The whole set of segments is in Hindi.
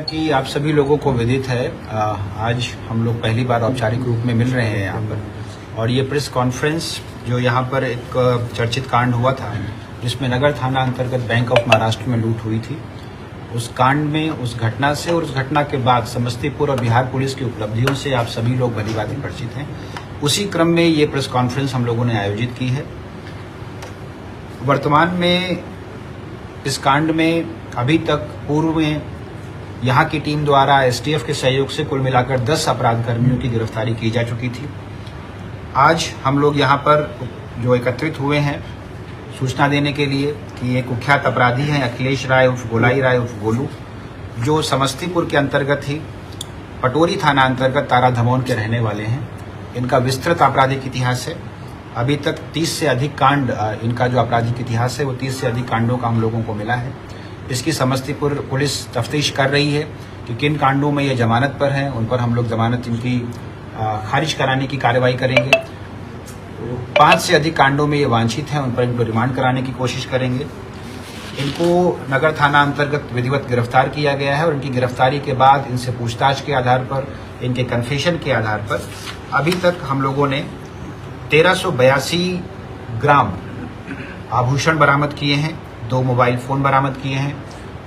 कि आप सभी लोगों को विदित है, आज हम लोग पहली बार औपचारिक रूप में मिल रहे हैं यहाँ पर, और ये प्रेस कॉन्फ्रेंस जो यहाँ पर एक चर्चित कांड हुआ था जिसमें नगर थाना अंतर्गत बैंक ऑफ महाराष्ट्र में लूट हुई थी, उस कांड में, उस घटना से और उस घटना के बाद समस्तीपुर और बिहार पुलिस की उपलब्धियों से आप सभी लोग भलीभांति परिचित हैं। उसी क्रम में ये प्रेस कॉन्फ्रेंस हम लोगों ने आयोजित की है। वर्तमान में इस कांड में अभी तक पूर्व में यहाँ की टीम द्वारा एसटीएफ के सहयोग से कुल मिलाकर 10 अपराध कर्मियों की गिरफ्तारी की जा चुकी थी। आज हम लोग यहाँ पर जो एकत्रित हुए हैं सूचना देने के लिए कि एक कुख्यात अपराधी हैं अखिलेश राय उर्फ गोलाई राय उर्फ गोलू, जो समस्तीपुर के अंतर्गत ही पटोरी थाना अंतर्गत तारा धमौन के रहने वाले हैं। इनका विस्तृत आपराधिक इतिहास है। अभी तक 30 से अधिक कांड, इनका जो आपराधिक इतिहास है वो 30 से अधिक कांडों का हम लोगों को मिला है। इसकी समस्तीपुर पुलिस तफ्तीश कर रही है कि किन कांडों में ये जमानत पर हैं, उन पर हम लोग जमानत इनकी खारिज कराने की कार्रवाई करेंगे। 5 से अधिक कांडों में ये वांछित हैं, उन पर इनको रिमांड कराने की कोशिश करेंगे। इनको नगर थाना अंतर्गत विधिवत गिरफ्तार किया गया है और इनकी गिरफ्तारी के बाद इनसे पूछताछ के आधार पर, इनके कन्फेशन के आधार पर अभी तक हम लोगों ने 1382 ग्राम आभूषण बरामद किए हैं, 2 मोबाइल फोन बरामद किए हैं,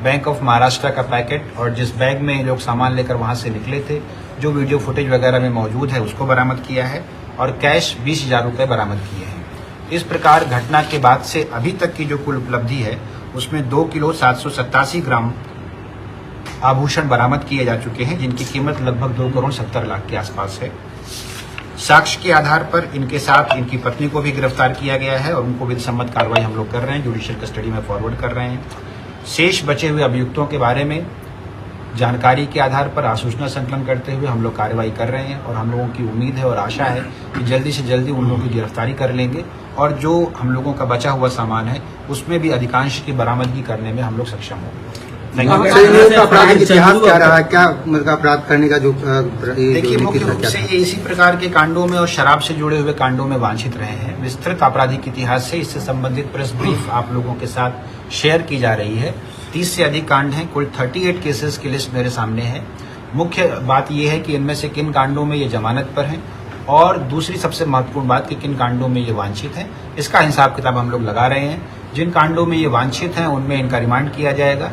बैंक ऑफ महाराष्ट्र का पैकेट और जिस बैग में लोग सामान लेकर वहां से निकले थे, जो वीडियो फुटेज वगैरह में मौजूद है, उसको बरामद किया है और कैश 20,000 रुपये बरामद किए हैं। इस प्रकार घटना के बाद से अभी तक की जो कुल उपलब्धि है उसमें 2 किलो 787 ग्राम आभूषण बरामद किए जा चुके हैं, जिनकी कीमत लगभग 2 करोड़ 70 लाख के आसपास है। साक्ष्य के आधार पर इनके साथ इनकी पत्नी को भी गिरफ्तार किया गया है और उनको विधि सम्मत कार्रवाई हम लोग कर रहे हैं, जुडिशियल कस्टडी में फॉरवर्ड कर रहे हैं। शेष बचे हुए अभियुक्तों के बारे में जानकारी के आधार पर आसूचना संकलन करते हुए हम लोग कार्रवाई कर रहे हैं और हम लोगों की उम्मीद है और आशा है कि जल्दी से जल्दी उन लोगों की गिरफ्तारी कर लेंगे और जो हम लोगों का बचा हुआ सामान है उसमें भी अधिकांश की बरामदगी करने में हम लोग सक्षम होंगे। आपराधिक इतिहास क्या रहा है, क्या मतलब अपराध करने का जो देखिए, मुख्य रूप से ये इसी प्रकार के कांडों में और शराब से जुड़े हुए कांडों में वांछित रहे हैं। विस्तृत आपराधिक इतिहास से इससे संबंधित प्रेस ब्रीफ आप लोगों के साथ शेयर की जा रही है। 30 से अधिक कांड हैं, कुल 38 केसेस की लिस्ट मेरे सामने है। मुख्य बात यह है कि इनमें से किन कांडों में ये जमानत पर हैं और दूसरी सबसे महत्वपूर्ण बात कि किन कांडों में ये वांछित हैं, इसका हिसाब किताब हम लोग लगा रहे हैं। जिन कांडों में ये वांछित हैं उनमें इनका रिमांड किया जाएगा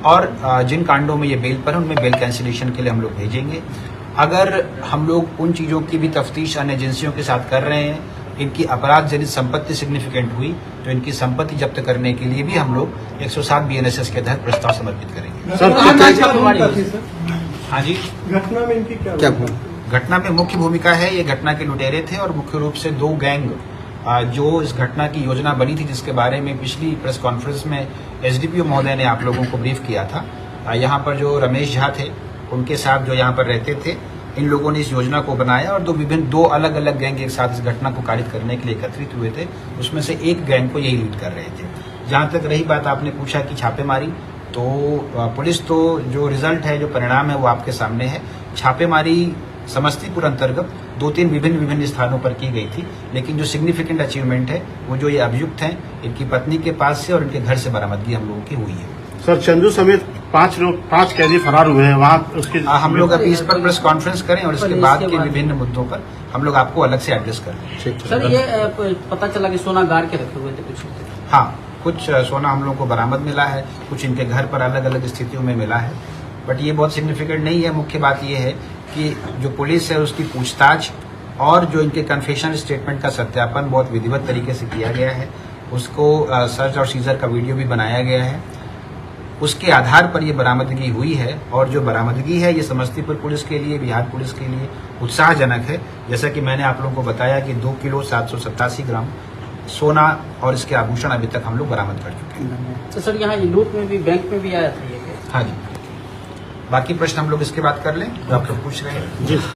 और जिन कांडों में ये बेल पर है उनमें बेल कैंसिलेशन के लिए हम लोग भेजेंगे। अगर हम लोग उन चीज़ों की भी तफ्तीश अन्य एजेंसियों के साथ कर रहे हैं, इनकी अपराध जनित संपत्ति सिग्निफिकेंट हुई तो इनकी संपत्ति जब्त करने के लिए भी हम लोग 107 BNSS के तहत प्रस्ताव समर्पित करेंगे। हाँ जी, घटना में इनकी क्या घटना में मुख्य भूमिका है, ये घटना के लुटेरे थे और मुख्य रूप से 2 गैंग जो इस घटना की योजना बनी थी, जिसके बारे में पिछली प्रेस कॉन्फ्रेंस में एसडीपीओ महोदय ने आप लोगों को ब्रीफ किया था। यहाँ पर जो रमेश झा थे उनके साथ जो यहाँ पर रहते थे, इन लोगों ने इस योजना को बनाया और 2 अलग अलग गैंग एक साथ इस घटना को कारित करने के लिए एकत्रित हुए थे। उसमें से एक गैंग को यही लीड कर रहे थे। जहाँ तक रही बात, आपने पूछा कि छापेमारी, तो पुलिस तो जो रिजल्ट है, जो परिणाम है वो आपके सामने है। छापेमारी समस्तीपुर अंतर्गत 2-3 विभिन्न स्थानों पर की गई थी, लेकिन जो सिग्निफिकेंट अचीवमेंट है वो जो ये अभियुक्त हैं, इनकी पत्नी के पास से और इनके घर से बरामदगी हम लोगों की हुई है। सर, चंदू समेत 5 कैदी फरार हुए हैं वहाँ, उसके हम लोग अभी इस पर प्रेस कॉन्फ्रेंस करें और इसके बाद के विभिन्न मुद्दों पर हम लोग आपको अलग से एड्रेस करें। सर, ये पता चला कि सोना गाड़ के रखे हुए थे कुछ? हाँ, कुछ सोना हम लोगों को बरामद मिला है, कुछ इनके घर पर अलग अलग स्थितियों में मिला है, बट ये बहुत सिग्निफिकेंट नहीं है। मुख्य बात ये है कि जो पुलिस है उसकी पूछताछ और जो इनके कन्फेशन स्टेटमेंट का सत्यापन बहुत विधिवत तरीके से किया गया है। उसको सर्च और सीजर का वीडियो भी बनाया गया है। उसके आधार पर ये बरामदगी हुई है और जो बरामदगी है ये समस्तीपुर पुलिस के लिए, बिहार पुलिस के लिए उत्साहजनक है। जैसा कि मैंने आप लोगों को बताया कि 2 किलो 787 ग्राम सोना और इसके आभूषण अभी तक हम लोग बरामद कर चुके हैं। तो सर, यहाँ लूट में भी, बैंक में भी आया था ये? हाँ जी, बाकी प्रश्न हम लोग इसके बाद कर लें जो आप लोग पूछ रहे हैं।